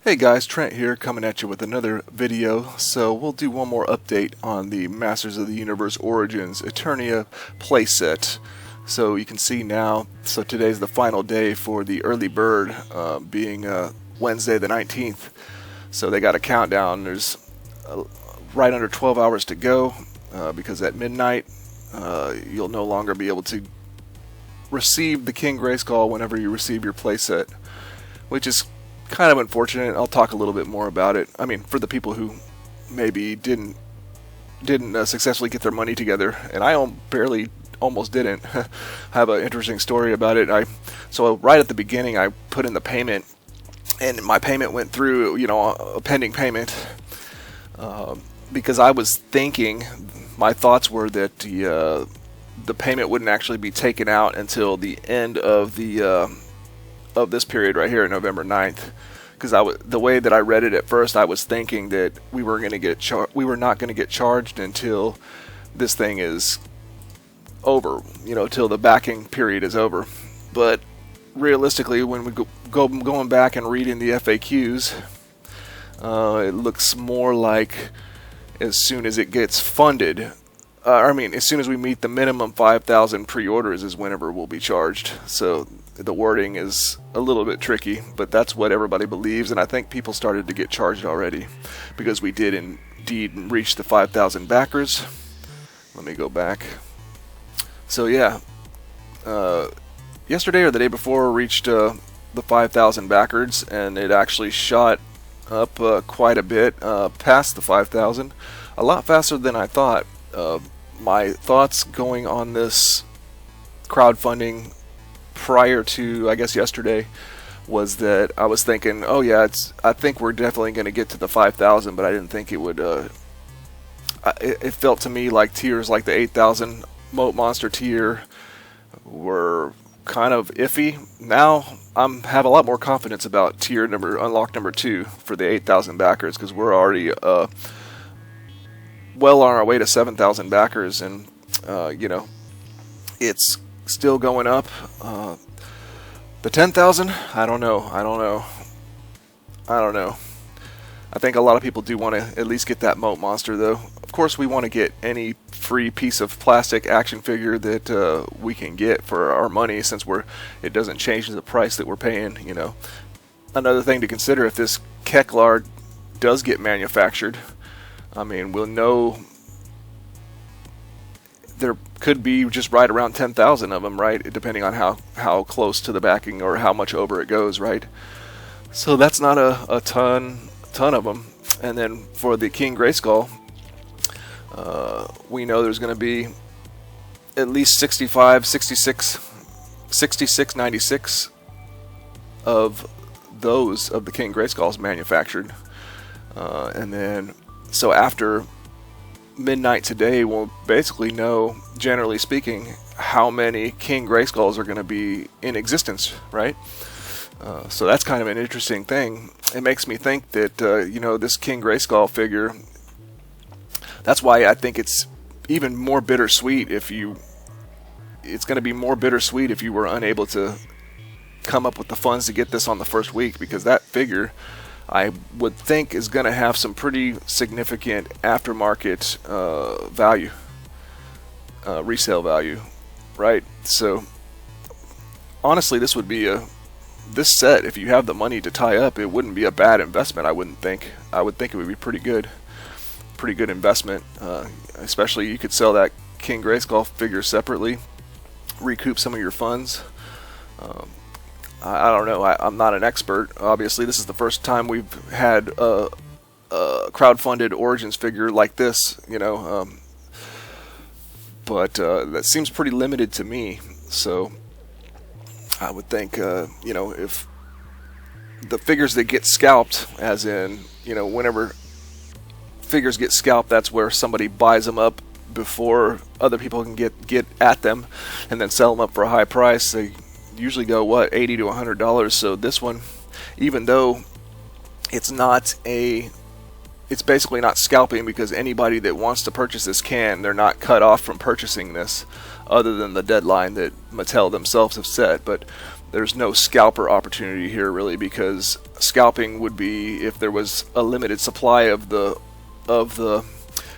Hey guys, Trent here coming at you with another video. So we'll do one more update on the Masters of the Universe Origins Eternia Playset. So you can see now, so today's the final day for the early bird, being Wednesday the 19th. So they got a countdown. There's right under 12 hours to go, because at midnight you'll no longer be able to receive the King Grayskull whenever you receive your playset, which is kind of unfortunate. I'll talk a little bit more about it. I mean, for the people who maybe didn't successfully get their money together, and I almost didn't. I have an interesting story about it. So right at the beginning, I put in the payment, and my payment went through, a pending payment, because I was thinking, my thoughts were that the payment wouldn't actually be taken out until the end of this period right here, November 9th, because the way that I read it at first, I was thinking that we were not going to get charged until this thing is over, till the backing period is over. But realistically, when we going back and reading the FAQs, it looks more like as soon as it gets funded, as soon as we meet the minimum 5,000 pre-orders is whenever we'll be charged. So the wording is a little bit tricky, but that's what everybody believes, and I think people started to get charged already because we did indeed reach the 5,000 backers. Let me go back. So yeah, yesterday or the day before reached the 5,000 backers, and it actually shot up quite a bit past the 5,000, a lot faster than I thought. My thoughts going on this crowdfunding prior to, I guess, yesterday was that I was thinking, oh yeah, I think we're definitely going to get to the 5,000, but I didn't think it would. It felt to me like tiers like the 8,000 Moat Monster tier were kind of iffy. Now have a lot more confidence about tier unlock number 2 for the 8,000 backers, because we're already well on our way to 7,000 backers, and it's still going up. The 10,000, I don't know. I think a lot of people do want to at least get that Moat Monster, though. Of course, we want to get any free piece of plastic action figure that we can get for our money, since it doesn't change the price that we're paying. Another thing to consider, if this Keklar does get manufactured, I mean, we'll know there could be just right around 10,000 of them, right? Depending on how close to the backing or how much over it goes, right? So that's not a ton of them. And then for the King Grayskull, we know there's going to be at least 65, 66, 96 of those of the King Grayskulls manufactured. And then, so after midnight today, we'll basically know, generally speaking, how many King Grayskulls are going to be in existence, right? So that's kind of an interesting thing. It makes me think that, this King Grayskull figure, that's why I think it's even more bittersweet it's going to be more bittersweet if you were unable to come up with the funds to get this on the first week, because that figure, I would think, is going to have some pretty significant aftermarket value, resale value, right? So honestly, this would be this set, if you have the money to tie up, it wouldn't be a bad investment. I wouldn't think. I would think it would be pretty good investment. Especially, you could sell that King Grayskull figure separately, recoup some of your funds. I don't know. I'm not an expert. Obviously, this is the first time we've had a crowdfunded Origins figure like this, but that seems pretty limited to me. So I would think, if the figures that get scalped, as in, whenever figures get scalped, that's where somebody buys them up before other people can get at them and then sell them up for a high price. They usually go, what, $80 to $100. So this one, even though it's basically not scalping, because anybody that wants to purchase this they're not cut off from purchasing this, other than the deadline that Mattel themselves have set. But there's no scalper opportunity here really, because scalping would be if there was a limited supply of the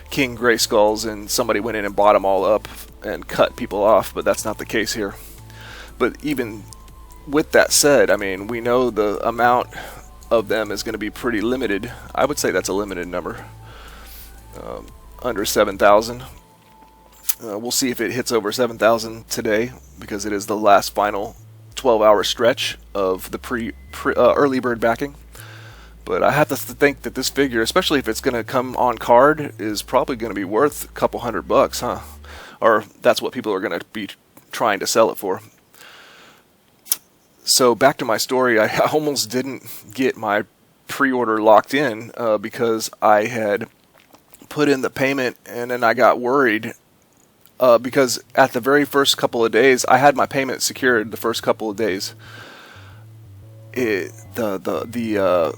King Grayskulls and somebody went in and bought them all up and cut people off, but that's not the case here. But even with that said, I mean, we know the amount of them is going to be pretty limited. I would say that's a limited number, under 7,000. We'll see if it hits over 7,000 today, because it is the last final 12-hour stretch of the early bird backing. But I have to think that this figure, especially if it's going to come on card, is probably going to be worth a couple $100, huh? Or that's what people are going to be trying to sell it for. So back to my story, I almost didn't get my pre-order locked in because I had put in the payment, and then I got worried because at the very first couple of days, I had my payment secured the first couple of days. The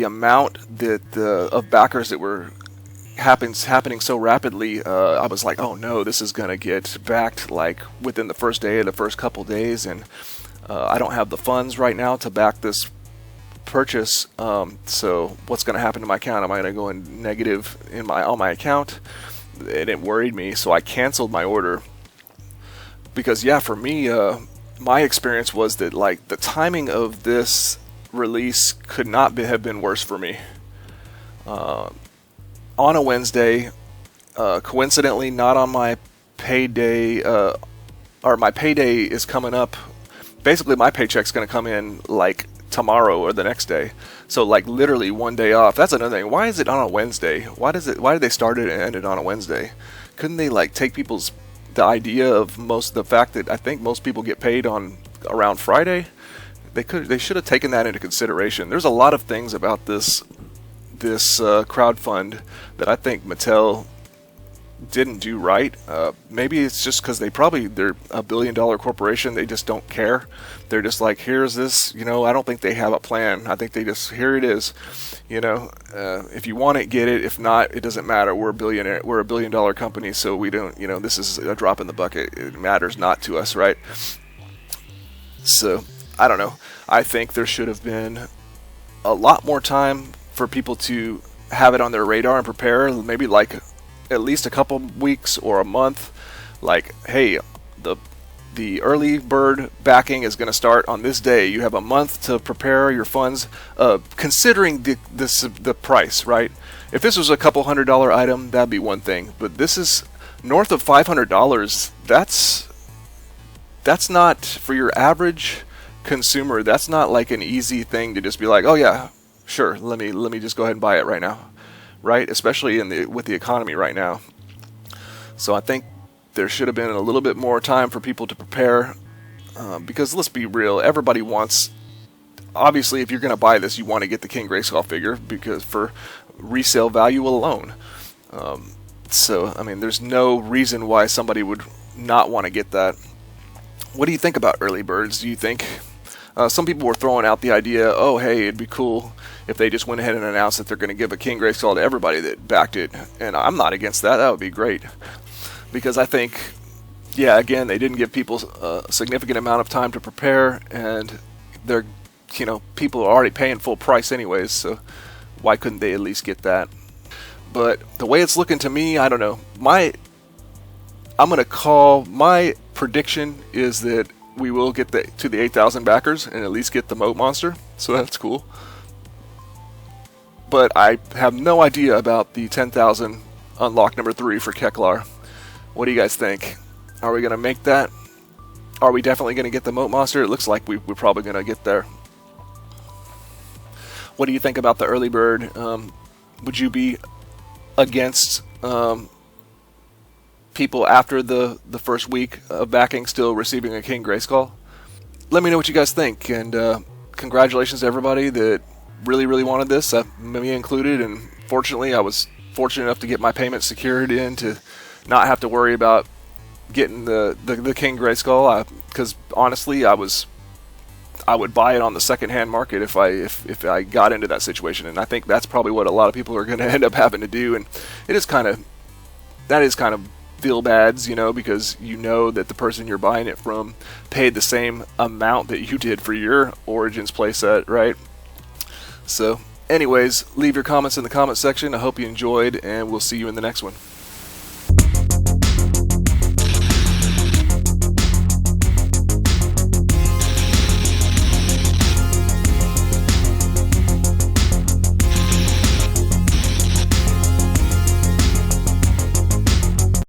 amount that of backers that were happening so rapidly, I was like, oh no, this is gonna get backed like within the first day or the first couple days, and I don't have the funds right now to back this purchase. So what's gonna happen to my account? Am I gonna go in negative on my account? It worried me, so I canceled my order. Because yeah, for me, my experience was that like the timing of this release could not have been worse for me. On a Wednesday, coincidentally not on my payday, or my payday is coming up. Basically my paycheck's going to come in like tomorrow or the next day, so like literally one day off. That's another thing. Why is it on a Wednesday? Why did they start it and end it on a Wednesday? Couldn't they like take the idea of the fact that I think most people get paid on around Friday? They should have taken that into consideration. There's a lot of things about this crowdfund that I think Mattel didn't do right. Maybe it's just because they're a billion-dollar corporation. They just don't care. They're just like, here's this, I don't think they have a plan. I think they just, here it is, if you want it, get it. If not, it doesn't matter. We're a billion-dollar company, so we don't, this is a drop in the bucket. It matters not to us, right? So I don't know. I think there should have been a lot more time for people to have it on their radar and prepare. Maybe like at least a couple weeks or a month. Like, hey, the early bird backing is going to start on this day. You have a month to prepare your funds, considering the price, right? If this was a couple $100 item, that'd be one thing. But this is north of $500. That's not for your average consumer. That's not like an easy thing to just be like, oh yeah, sure, let me just go ahead and buy it right now, right? Especially with the economy right now. So I think there should have been a little bit more time for people to prepare, because let's be real, everybody wants, obviously if you're going to buy this, you want to get the King Grayskull figure, because for resale value alone. So I mean, there's no reason why somebody would not want to get that. What do you think about early birds? Do you think some people were throwing out the idea, oh hey, it'd be cool if they just went ahead and announced that they're going to give a King Grayskull to everybody that backed it, and I'm not against that. That would be great, because I think, yeah, again, they didn't give people a significant amount of time to prepare, and they're, people are already paying full price anyways, so why couldn't they at least get that? But the way it's looking to me, I don't know. My prediction is that we will get to the 8,000 backers and at least get the Moat Monster, so that's cool. But I have no idea about the 10,000 unlock number 3 for Keklar. What do you guys think? Are we going to make that? Are we definitely going to get the Moat Monster? It looks like we're probably going to get there. What do you think about the early bird? Would you be against people after the first week of backing still receiving a King Grayskull? Let me know what you guys think, and congratulations to everybody that really wanted this, me included. And fortunately, I was fortunate enough to get my payment secured in to not have to worry about getting the King Grayskull, because honestly I would buy it on the secondhand market if I got into that situation, and I think that's probably what a lot of people are going to end up having to do. And that is kind of feel bads, you know, because you know that the person you're buying it from paid the same amount that you did for your Origins playset, right? So anyways, leave your comments in the comment section. I hope you enjoyed, and we'll see you in the next one.